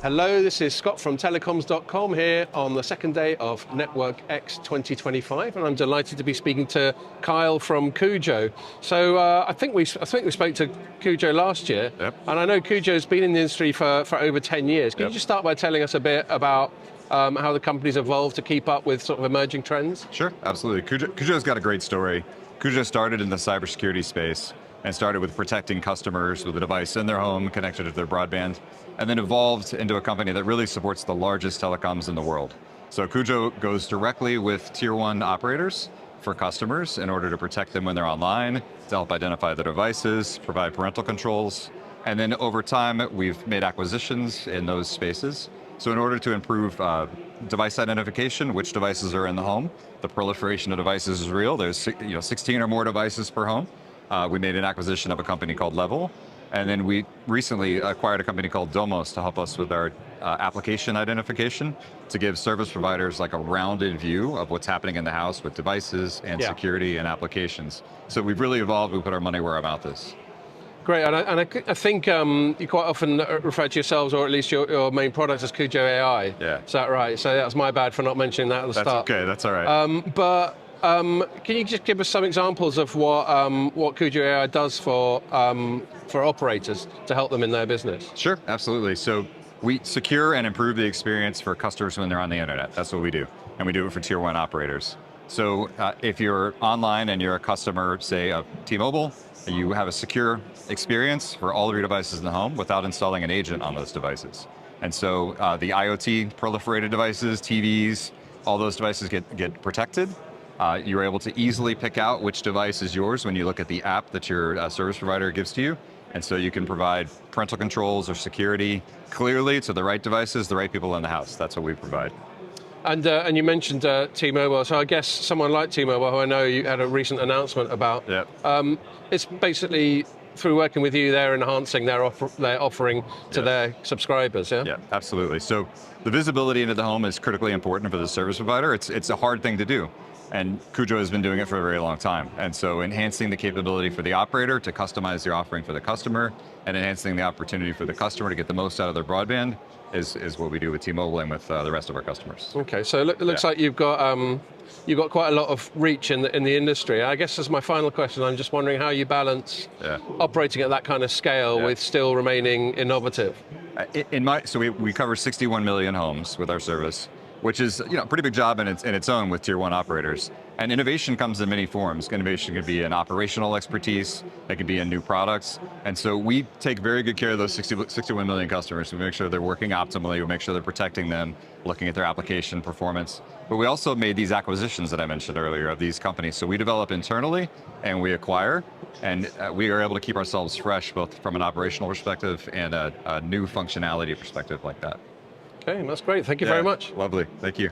Hello, this is Scott from telecoms.com here on the second day of Network X 2025, and I'm delighted to be speaking to Kyle from CUJO. So I think we spoke to CUJO last year, and I know CUJO's been in the industry for over 10 years. Can you just start by telling us a bit about how the company's evolved to keep up with sort of emerging trends? Sure, absolutely. CUJO's got a great story. CUJO started in the cybersecurity space and started with protecting customers with a device in their home connected to their broadband, and then evolved into a company that really supports the largest telecoms in the world. So CUJO goes directly with tier 1 operators for customers in order to protect them when they're online, to help identify their devices, provide parental controls, and then over time we've made acquisitions in those spaces. So in order to improve device identification, which devices are in the home, the proliferation of devices is real. There's 16 or more devices per home. We made an acquisition of a company called Levl, and then we recently acquired a company called Domos to help us with our application identification, to give service providers like a rounded view of what's happening in the house with devices and security and applications. So we've really evolved. We put our money where our mouth is. Great, and I think you quite often refer to yourselves, or at least your main product, as CUJO AI. Yeah. Is that right? So that's my bad for not mentioning that at the start. That's okay, that's all right. Can you just give us some examples of what CUJO AI does for operators to help them in their business? Sure, absolutely. So we secure and improve the experience for customers when they're on the internet. That's what we do, and we do it for tier 1 operators. So if you're online and you're a customer, say of T-Mobile, you have a secure experience for all of your devices in the home without installing an agent on those devices. And so the IoT proliferated devices, TVs, all those devices get protected. You're able to easily pick out which device is yours when you look at the app that your service provider gives to you. And so you can provide parental controls or security clearly to the right devices, the right people in the house. That's what we provide. And you mentioned T-Mobile, so I guess someone like T-Mobile, who I know you had a recent announcement about, it's basically through working with you, they're enhancing their offering to their subscribers, yeah? Yeah, absolutely. So the visibility into the home is critically important for the service provider. It's a hard thing to do, and CUJO has been doing it for a very long time. And so enhancing the capability for the operator to customize their offering for the customer, and enhancing the opportunity for the customer to get the most out of their broadband is what we do with T-Mobile and with the rest of our customers. Okay, so it looks like you've got quite a lot of reach in the industry. I guess as my final question, I'm just wondering how you balance operating at that kind of scale with still remaining innovative. So we cover 61 million homes with our service, which is a pretty big job in its own with tier 1 operators. And innovation comes in many forms. Innovation can be in operational expertise, it can be in new products. And so we take very good care of those 61 million customers. We make sure they're working optimally, we make sure they're protecting them, looking at their application performance. But we also made these acquisitions that I mentioned earlier of these companies. So we develop internally and we acquire, and we are able to keep ourselves fresh both from an operational perspective and a new functionality perspective like that. Okay, that's great. Thank you very much. Lovely, thank you.